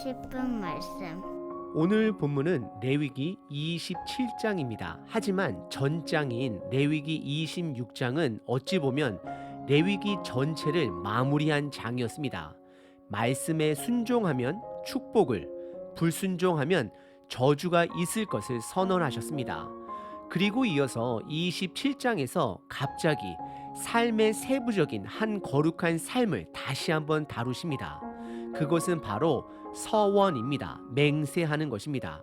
싶은 말씀. 오늘 본문은 레위기 27장입니다. 하지만 전장인 레위기 26장은 어찌 보면 레위기 전체를 마무리한 장이었습니다. 말씀에 순종하면 축복을, 불순종하면 저주가 있을 것을 선언하셨습니다. 그리고 이어서 27장에서 갑자기 삶의 세부적인 한 거룩한 삶을 다시 한번 다루십니다. 그것은 바로 서원입니다. 맹세하는 것입니다.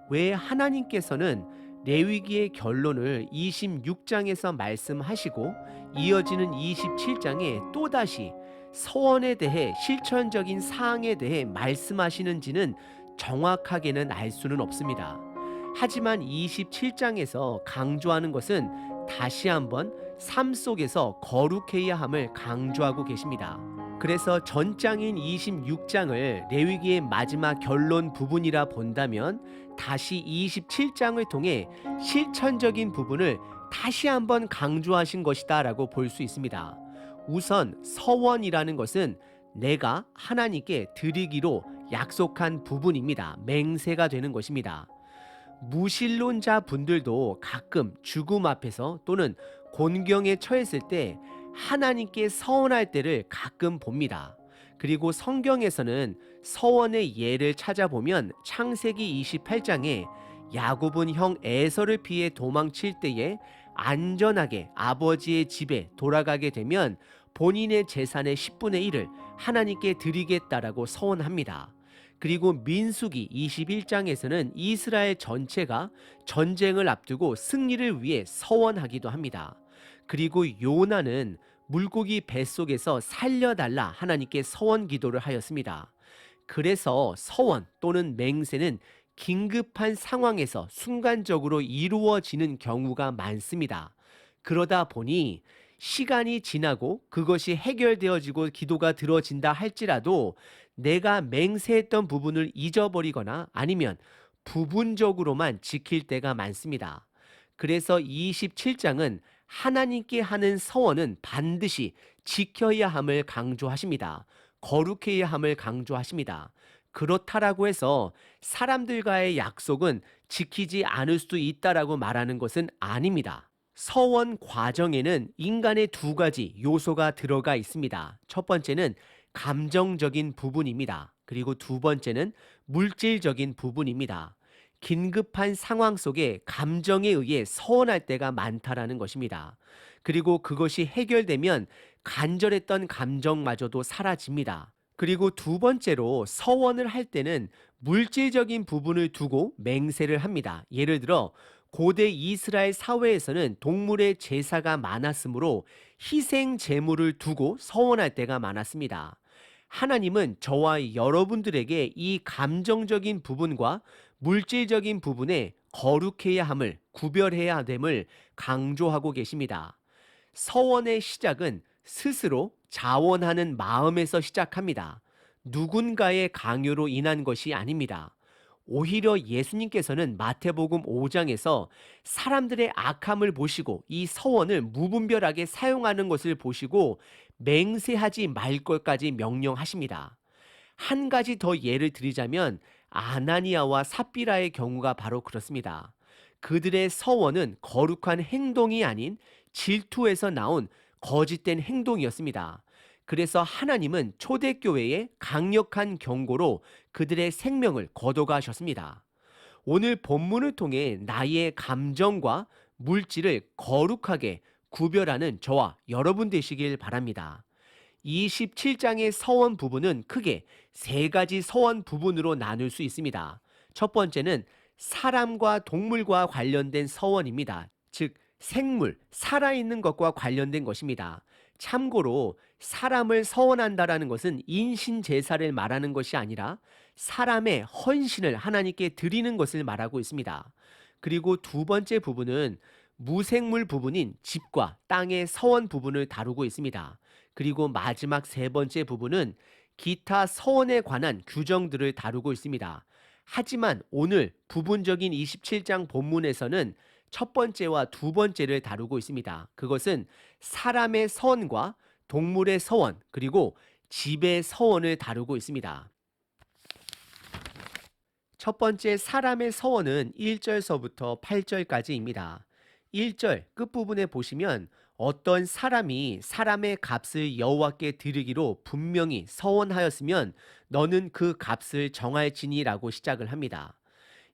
왜 하나님께서는 레위기의 결론을 26장에서 말씀하시고 이어지는 27장에 또다시 서원에 대해 실천적인 사항에 대해 말씀하시는지는 정확하게는 알 수는 없습니다. 하지만 27장에서 강조하는 것은 다시 한번 삶 속에서 거룩해야 함을 강조하고 계십니다. 그래서 전장인 26장을 레위기의 마지막 결론 부분이라 본다면 다시 27장을 통해 실천적인 부분을 다시 한번 강조하신 것이다 라고 볼 수 있습니다. 우선 서원이라는 것은 내가 하나님께 드리기로 약속한 부분입니다. 맹세가 되는 것입니다. 무신론자 분들도 가끔 죽음 앞에서 또는 곤경에 처했을 때 하나님께 서원할 때를 가끔 봅니다. 그리고 성경에서는 서원의 예를 찾아보면 창세기 28장에 야곱은 형 에서를 피해 도망칠 때에 안전하게 아버지의 집에 돌아가게 되면 본인의 재산의 10분의 1을 하나님께 드리겠다라고 서원합니다. 그리고 민수기 21장에서는 이스라엘 전체가 전쟁을 앞두고 승리를 위해 서원하기도 합니다. 그리고 요나는 물고기 뱃속에서 살려달라 하나님께 서원 기도를 하였습니다. 그래서 서원 또는 맹세는 긴급한 상황에서 순간적으로 이루어지는 경우가 많습니다. 그러다 보니 시간이 지나고 그것이 해결되어지고 기도가 들어진다 할지라도 내가 맹세했던 부분을 잊어버리거나 아니면 부분적으로만 지킬 때가 많습니다. 그래서 27장은 하나님께 하는 서원은 반드시 지켜야 함을 강조하십니다. 거룩해야 함을 강조하십니다. 그렇다라고 해서 사람들과의 약속은 지키지 않을 수도 있다라고 말하는 것은 아닙니다. 서원 과정에는 인간의 두 가지 요소가 들어가 있습니다. 첫 번째는 감정적인 부분입니다. 그리고 두 번째는 물질적인 부분입니다. 긴급한 상황 속에 감정에 의해 서원할 때가 많다라는 것입니다. 그리고 그것이 해결되면 간절했던 감정마저도 사라집니다. 그리고 두 번째로 서원을 할 때는 물질적인 부분을 두고 맹세를 합니다. 예를 들어 고대 이스라엘 사회에서는 동물의 제사가 많았으므로 희생 제물을 두고 서원할 때가 많았습니다. 하나님은 저와 여러분들에게 이 감정적인 부분과 물질적인 부분에 거룩해야 함을 구별해야 됨을 강조하고 계십니다. 서원의 시작은 스스로 자원하는 마음에서 시작합니다. 누군가의 강요로 인한 것이 아닙니다. 오히려 예수님께서는 마태복음 5장에서 사람들의 악함을 보시고 이 서원을 무분별하게 사용하는 것을 보시고 맹세하지 말 것까지 명령하십니다. 한 가지 더 예를 드리자면 아나니아와 삽비라의 경우가 바로 그렇습니다. 그들의 서원은 거룩한 행동이 아닌 질투에서 나온 거짓된 행동이었습니다. 그래서 하나님은 초대교회에 강력한 경고로 그들의 생명을 거둬가셨습니다. 오늘 본문을 통해 나의 감정과 물질을 거룩하게 구별하는 저와 여러분 되시길 바랍니다. 27장의 서원 부분은 크게 세 가지 서원 부분으로 나눌 수 있습니다. 첫 번째는 사람과 동물과 관련된 서원입니다. 즉, 생물, 살아있는 것과 관련된 것입니다. 참고로 사람을 서원한다라는 것은 인신 제사를 말하는 것이 아니라 사람의 헌신을 하나님께 드리는 것을 말하고 있습니다. 그리고 두 번째 부분은 무생물 부분인 집과 땅의 서원 부분을 다루고 있습니다. 그리고 마지막 세 번째 부분은 기타 서원에 관한 규정들을 다루고 있습니다. 하지만 오늘 부분적인 27장 본문에서는 첫 번째와 두 번째를 다루고 있습니다. 그것은 사람의 서원과 동물의 서원, 그리고 집의 서원을 다루고 있습니다. 첫 번째 사람의 서원은 1절서부터 8절까지입니다. 1절 끝부분에 보시면 어떤 사람이 사람의 값을 여호와께 드리기로 분명히 서원하였으면 너는 그 값을 정할지니라고 시작을 합니다.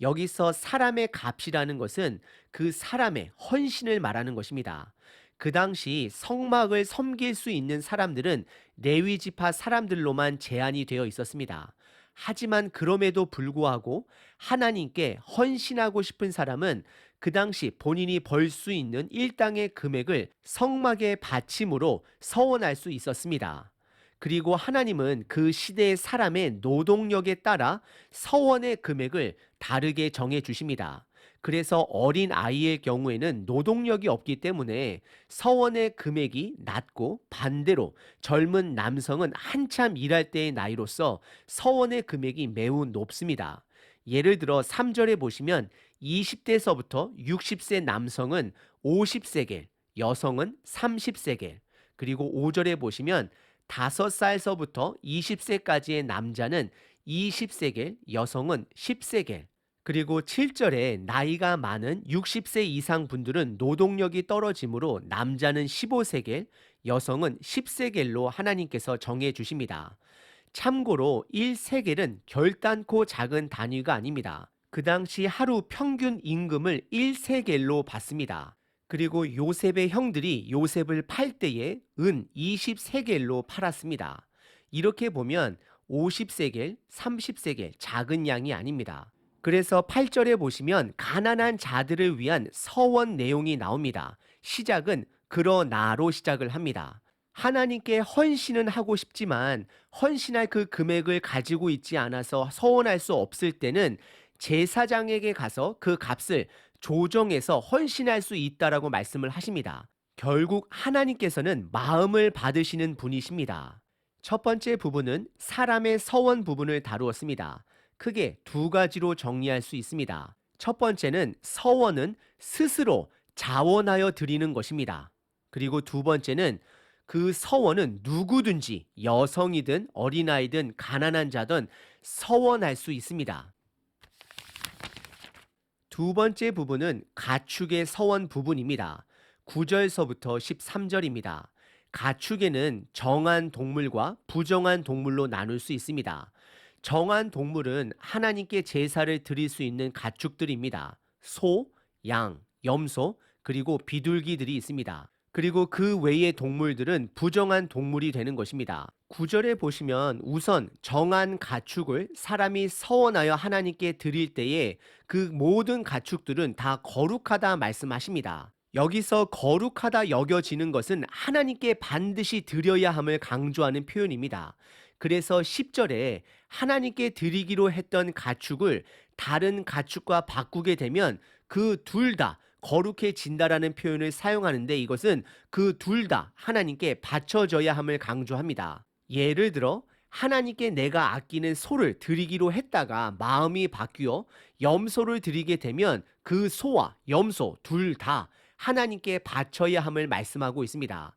여기서 사람의 값이라는 것은 그 사람의 헌신을 말하는 것입니다. 그 당시 성막을 섬길 수 있는 사람들은 레위 지파 사람들로만 제한이 되어 있었습니다. 하지만 그럼에도 불구하고 하나님께 헌신하고 싶은 사람은 그 당시 본인이 벌 수 있는 일당의 금액을 성막의 바침으로 서원할 수 있었습니다. 그리고 하나님은 그 시대의 사람의 노동력에 따라 서원의 금액을 다르게 정해 주십니다. 그래서 어린 아이의 경우에는 노동력이 없기 때문에 서원의 금액이 낮고, 반대로 젊은 남성은 한참 일할 때의 나이로서 서원의 금액이 매우 높습니다. 예를 들어 3절에 보시면 20대서부터 60세 남성은 50세겔, 여성은 30세겔, 그리고 5절에 보시면 5살서부터 20세까지의 남자는 20세겔, 여성은 10세겔, 그리고 7절에 나이가 많은 60세 이상 분들은 노동력이 떨어지므로 남자는 15세겔, 여성은 10세겔로 하나님께서 정해 주십니다. 참고로 1세겔은 결단코 작은 단위가 아닙니다. 그 당시 하루 평균 임금을 1세겔로 받습니다. 그리고 요셉의 형들이 요셉을 팔 때에 은 20세겔로 팔았습니다. 이렇게 보면 50세겔, 30세겔 작은 양이 아닙니다. 그래서 8절에 보시면 가난한 자들을 위한 서원 내용이 나옵니다. 시작은 그러나로 시작을 합니다. 하나님께 헌신은 하고 싶지만 헌신할 그 금액을 가지고 있지 않아서 서원할 수 없을 때는 제사장에게 가서 그 값을 조정해서 헌신할 수 있다라고 말씀을 하십니다. 결국 하나님께서는 마음을 받으시는 분이십니다. 첫 번째 부분은 사람의 서원 부분을 다루었습니다. 크게 두 가지로 정리할 수 있습니다. 첫 번째는 서원은 스스로 자원하여 드리는 것입니다. 그리고 두 번째는 그 서원은 누구든지 여성이든 어린아이든 가난한 자든 서원할 수 있습니다. 두 번째 부분은 가축의 서원 부분입니다. 9절서부터 13절입니다. 가축에는 정한 동물과 부정한 동물로 나눌 수 있습니다. 정한 동물은 하나님께 제사를 드릴 수 있는 가축들입니다. 소, 양, 염소, 그리고 비둘기들이 있습니다. 그리고 그 외의 동물들은 부정한 동물이 되는 것입니다. 9절에 보시면 우선 정한 가축을 사람이 서원하여 하나님께 드릴 때에 그 모든 가축들은 다 거룩하다 말씀하십니다. 여기서 거룩하다 여겨지는 것은 하나님께 반드시 드려야 함을 강조하는 표현입니다. 그래서 10절에 하나님께 드리기로 했던 가축을 다른 가축과 바꾸게 되면 그 둘 다 거룩해진다라는 표현을 사용하는데 이것은 그 둘 다 하나님께 바쳐져야 함을 강조합니다. 예를 들어 하나님께 내가 아끼는 소를 드리기로 했다가 마음이 바뀌어 염소를 드리게 되면 그 소와 염소 둘 다 하나님께 바쳐야 함을 말씀하고 있습니다.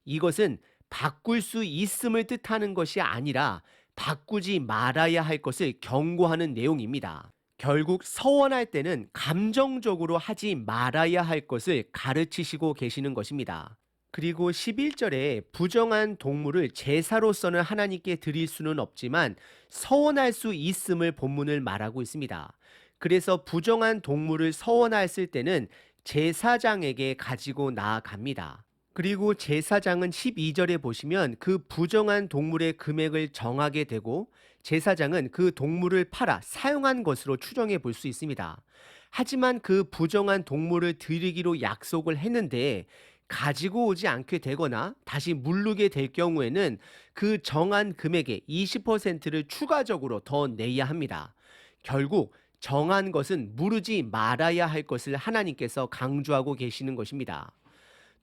이것은 바꿀 수 있음을 뜻하는 것이 아니라 바꾸지 말아야 할 것을 경고하는 내용입니다. 결국 서원할 때는 감정적으로 하지 말아야 할 것을 가르치시고 계시는 것입니다. 그리고 11절에 부정한 동물을 제사로서는 하나님께 드릴 수는 없지만 서원할 수 있음을 본문을 말하고 있습니다. 그래서 부정한 동물을 서원했을 때는 제사장에게 가지고 나아갑니다. 그리고 제사장은 12절에 보시면 그 부정한 동물의 금액을 정하게 되고 제사장은 그 동물을 팔아 사용한 것으로 추정해 볼 수 있습니다. 하지만 그 부정한 동물을 드리기로 약속을 했는데 가지고 오지 않게 되거나 다시 물르게 될 경우에는 그 정한 금액의 20%를 추가적으로 더 내야 합니다. 결국 정한 것은 무르지 말아야 할 것을 하나님께서 강조하고 계시는 것입니다.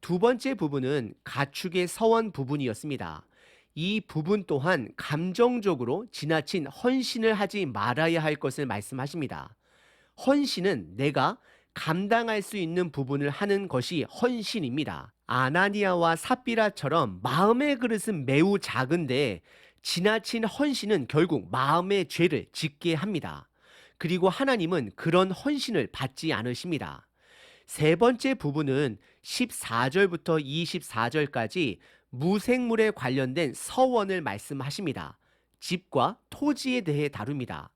두 번째 부분은 가축의 서원 부분이었습니다. 이 부분 또한 감정적으로 지나친 헌신을 하지 말아야 할 것을 말씀하십니다. 헌신은 내가 감당할 수 있는 부분을 하는 것이 헌신입니다. 아나니아와 삽비라처럼 마음의 그릇은 매우 작은데 지나친 헌신은 결국 마음의 죄를 짓게 합니다. 그리고 하나님은 그런 헌신을 받지 않으십니다. 세 번째 부분은 14절부터 24절까지 무생물에 관련된 서원을 말씀하십니다. 집과 토지에 대해 다룹니다.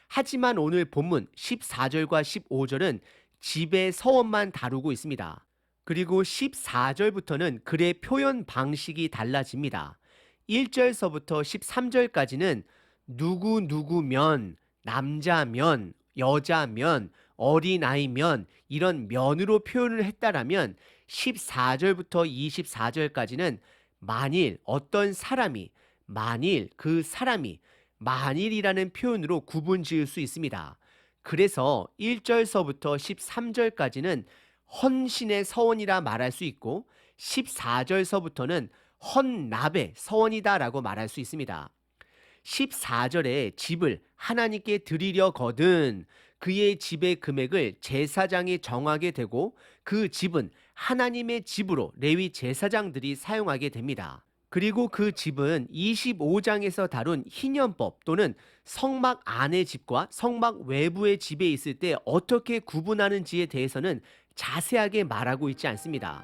하지만 오늘 본문 14절과 15절은 집의 서원만 다루고 있습니다. 그리고 14절부터는 글의 표현 방식이 달라집니다. 1절서부터 13절까지는 누구누구면, 남자면, 여자면, 어린아이면 이런 면으로 표현을 했다라면 14절부터 24절까지는 만일 어떤 사람이, 만일 그 사람이, 만일이라는 표현으로 구분 지을 수 있습니다. 그래서 1절서부터 13절까지는 헌신의 서원이라 말할 수 있고 14절서부터는 헌납의 서원이다라고 말할 수 있습니다. 14절에 집을 하나님께 드리려거든 그의 집의 금액을 제사장이 정하게 되고 그 집은 하나님의 집으로 레위 제사장들이 사용하게 됩니다. 그리고 그 집은 25장에서 다룬 희년법 또는 성막 안의 집과 성막 외부의 집에 있을 때 어떻게 구분하는지에 대해서는 자세하게 말하고 있지 않습니다.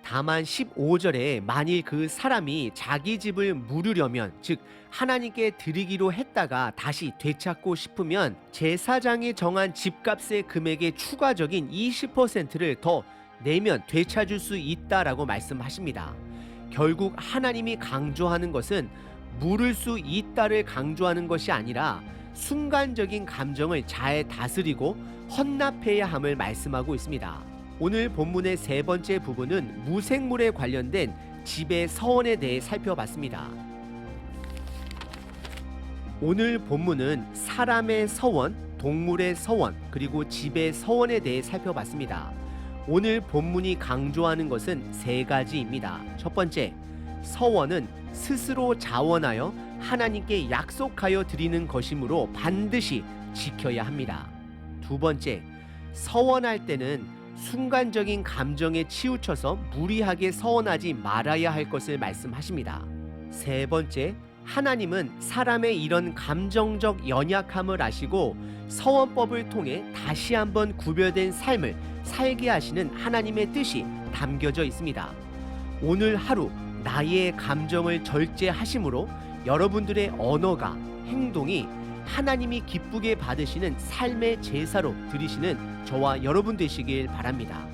다만 15절에 만일 그 사람이 자기 집을 물으려면, 즉 하나님께 드리기로 했다가 다시 되찾고 싶으면 제사장이 정한 집값의 금액의 추가적인 20%를 더 내면 되찾을 수 있다라고 말씀하십니다. 결국 하나님이 강조하는 것은 물을 수 있다를 강조하는 것이 아니라 순간적인 감정을 잘 다스리고 헌납해야 함을 말씀하고 있습니다. 오늘 본문의 세 번째 부분은 무생물에 관련된 집의 서원에 대해 살펴봤습니다. 오늘 본문은 사람의 서원, 동물의 서원, 그리고 집의 서원에 대해 살펴봤습니다. 오늘 본문이 강조하는 것은 세 가지입니다. 첫 번째, 서원은 스스로 자원하여 하나님께 약속하여 드리는 것이므로 반드시 지켜야 합니다. 두 번째, 서원할 때는 순간적인 감정에 치우쳐서 무리하게 서원하지 말아야 할 것을 말씀하십니다. 세 번째, 하나님은 사람의 이런 감정적 연약함을 아시고 서원법을 통해 다시 한번 구별된 삶을 살게 하시는 하나님의 뜻이 담겨져 있습니다. 오늘 하루 나의 감정을 절제하심으로 여러분들의 언어가, 행동이 하나님이 기쁘게 받으시는 삶의 제사로 드리시는 저와 여러분 되시길 바랍니다.